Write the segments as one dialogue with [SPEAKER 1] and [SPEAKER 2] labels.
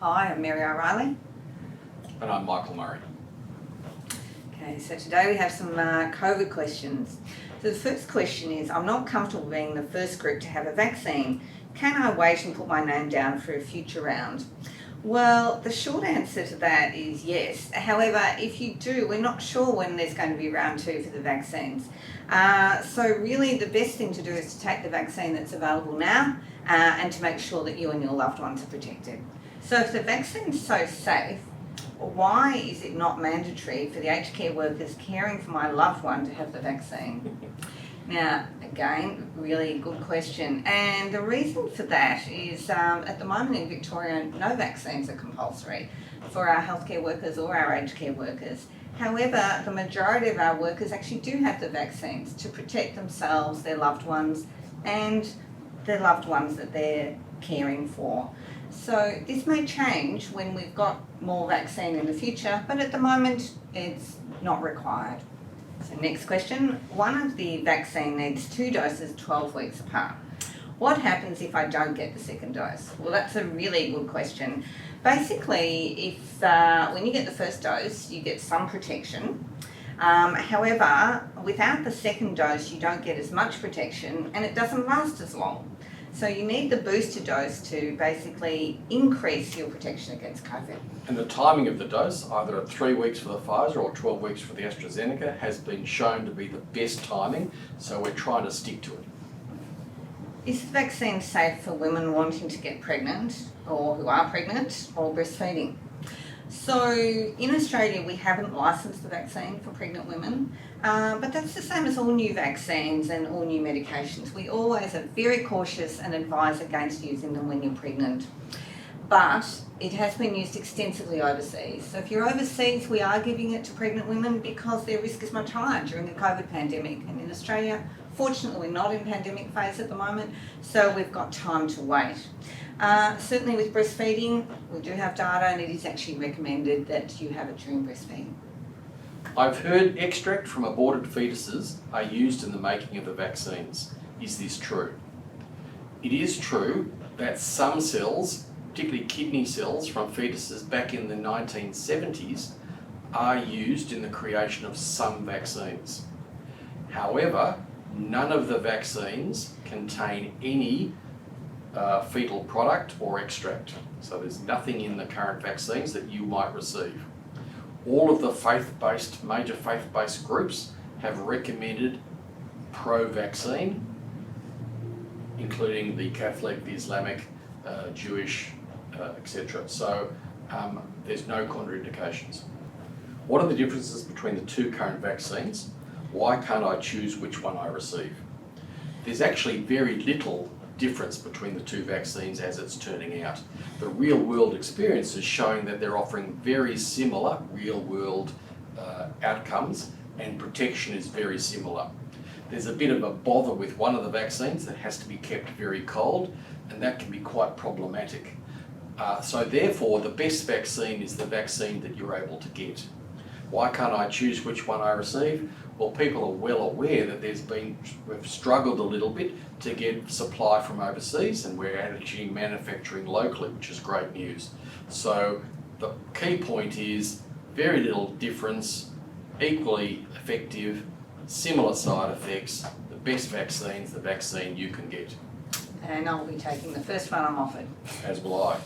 [SPEAKER 1] Hi, I'm Mary O'Reilly.
[SPEAKER 2] And I'm Michael Murray.
[SPEAKER 1] Okay, so today we have some COVID questions. So the first question is, I'm not comfortable being the first group to have a vaccine. Can I wait and put my name down for a future round? Well, the short answer to that is yes. However, if you do, we're not sure when there's going to be round 2 for the vaccines. So really the best thing to do is to take the vaccine that's available now and to make sure that you and your loved ones are protected. So if the vaccine's so safe, why is it not mandatory for the aged care workers caring for my loved one to have the vaccine? Now, again, really good question. And the reason for that is at the moment in Victoria, no vaccines are compulsory for our healthcare workers or our aged care workers. However, the majority of our workers actually do have the vaccines to protect themselves, their loved ones, and the loved ones that they're caring for. So this may change when we've got more vaccine in the future, but at the moment it's not required. So next question, one of the vaccine needs 2 doses 12 weeks apart. What happens if I don't get the second dose? Well, that's a really good question. Basically, if when you get the first dose, you get some protection. However, without the second dose, you don't get as much protection and it doesn't last as long. So you need the booster dose to basically increase your protection against COVID.
[SPEAKER 2] And the timing of the dose, either at 3 weeks for the Pfizer or 12 weeks for the AstraZeneca, has been shown to be the best timing, so we're trying to stick to it.
[SPEAKER 1] Is the vaccine safe for women wanting to get pregnant or who are pregnant or breastfeeding? So in Australia we haven't licensed the vaccine for pregnant women, but that's the same as all new vaccines and all new medications. We always are very cautious and advise against using them when you're pregnant. But it has been used extensively overseas. So if you're overseas, we are giving it to pregnant women because their risk is much higher during the COVID pandemic. And in Australia, fortunately, we're not in pandemic phase at the moment, so we've got time to wait. Certainly with breastfeeding, we do have data and it is actually recommended that you have it during breastfeeding.
[SPEAKER 2] I've heard extract from aborted fetuses are used in the making of the vaccines. Is this true? It is true that some cells, particularly kidney cells from fetuses back in the 1970s, are used in the creation of some vaccines. However, none of the vaccines contain any fetal product or extract. So there's nothing in the current vaccines that you might receive. All of the major faith-based groups have recommended pro-vaccine, including the Catholic, the Islamic, Jewish, etc. So there's no contraindications. What are the differences between the 2 current vaccines? Why can't I choose which one I receive? There's actually very little difference between the 2 vaccines as it's turning out. The real world experience is showing that they're offering very similar real world outcomes and protection is very similar. There's a bit of a bother with one of the vaccines that has to be kept very cold and that can be quite problematic. So therefore the best vaccine is the vaccine that you're able to get. Why can't I choose which one I receive? Well, people are well aware that we've struggled a little bit to get supply from overseas and we're actually manufacturing locally, which is great news. So the key point is very little difference, equally effective, similar side effects, the best vaccine's the vaccine you can get.
[SPEAKER 1] And I'll be taking the first one I'm offered.
[SPEAKER 2] As will I.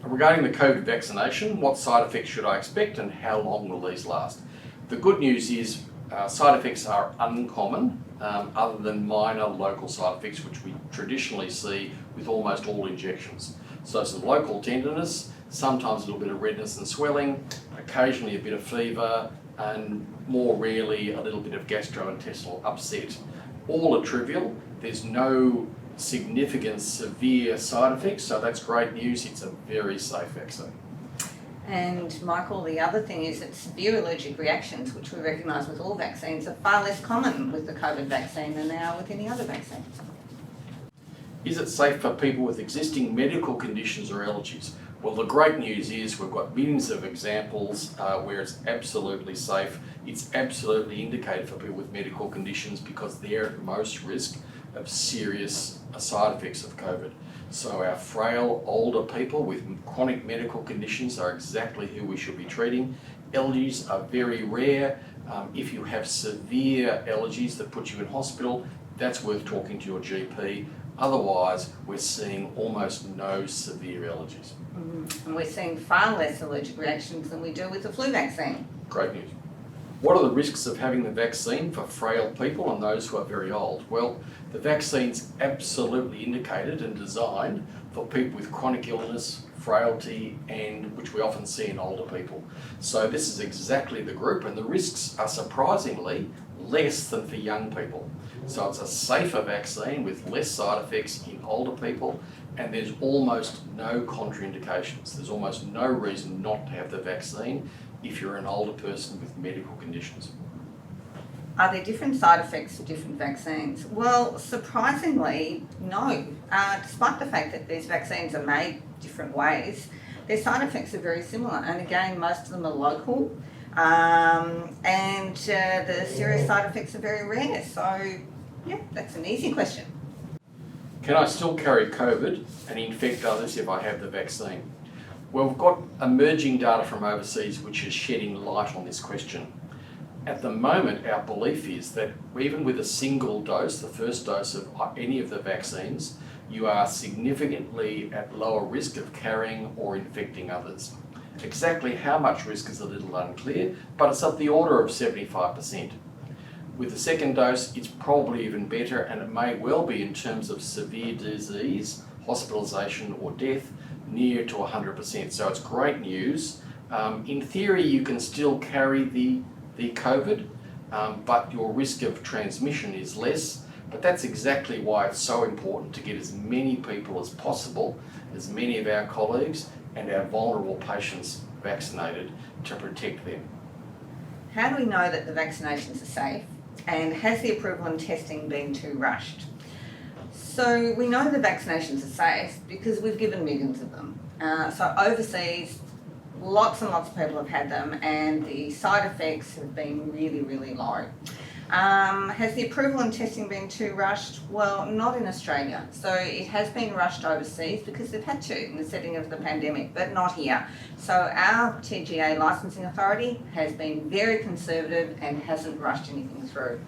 [SPEAKER 2] Regarding the COVID vaccination, what side effects should I expect and how long will these last? The good news is side effects are uncommon, other than minor local side effects which we traditionally see with almost all injections. So some local tenderness, sometimes a little bit of redness and swelling, occasionally a bit of fever, and more rarely a little bit of gastrointestinal upset. All are trivial, there's no significant severe side effects, so that's great news. It's a very safe vaccine.
[SPEAKER 1] And Michael, the other thing is that severe allergic reactions, which we recognise with all vaccines, are far less common with the COVID vaccine than they are with any other vaccine.
[SPEAKER 2] Is it safe for people with existing medical conditions or allergies? Well, the great news is we've got millions of examples where it's absolutely safe. It's absolutely indicated for people with medical conditions because they're at most risk of serious side effects of COVID. So our frail, older people with chronic medical conditions are exactly who we should be treating. Allergies are very rare. If you have severe allergies that put you in hospital, that's worth talking to your GP. Otherwise, we're seeing almost no severe allergies.
[SPEAKER 1] And we're seeing far less allergic reactions than we do with the flu vaccine.
[SPEAKER 2] Great news. What are the risks of having the vaccine for frail people and those who are very old? Well, the vaccine's absolutely indicated and designed for people with chronic illness, frailty, and which we often see in older people. So this is exactly the group, and the risks are surprisingly less than for young people. So it's a safer vaccine with less side effects in older people, and there's almost no contraindications. There's almost no reason not to have the vaccine if you're an older person with medical conditions.
[SPEAKER 1] Are there different side effects for different vaccines? Well, surprisingly, no. Despite the fact that these vaccines are made different ways, their side effects are very similar. And again, most of them are local, and the serious side effects are very rare. So, yeah, that's an easy question.
[SPEAKER 2] Can I still carry COVID and infect others if I have the vaccine? Well, we've got emerging data from overseas which is shedding light on this question. At the moment, our belief is that even with a single dose, the first dose of any of the vaccines, you are significantly at lower risk of carrying or infecting others. Exactly how much risk is a little unclear, but it's of the order of 75%. With the second dose, it's probably even better, and it may well be in terms of severe disease, hospitalisation or death, near to 100%. So it's great news. In theory, you can still carry the COVID, but your risk of transmission is less. But that's exactly why it's so important to get as many people as possible, as many of our colleagues and our vulnerable patients vaccinated to protect them.
[SPEAKER 1] How do we know that the vaccinations are safe? And has the approval and testing been too rushed? So we know the vaccinations are safe because we've given millions of them. So overseas, lots and lots of people have had them, and the side effects have been really, really low. Has the approval and testing been too rushed? Well, not in Australia. So it has been rushed overseas because they've had to in the setting of the pandemic, but not here. So our TGA licensing authority has been very conservative and hasn't rushed anything through.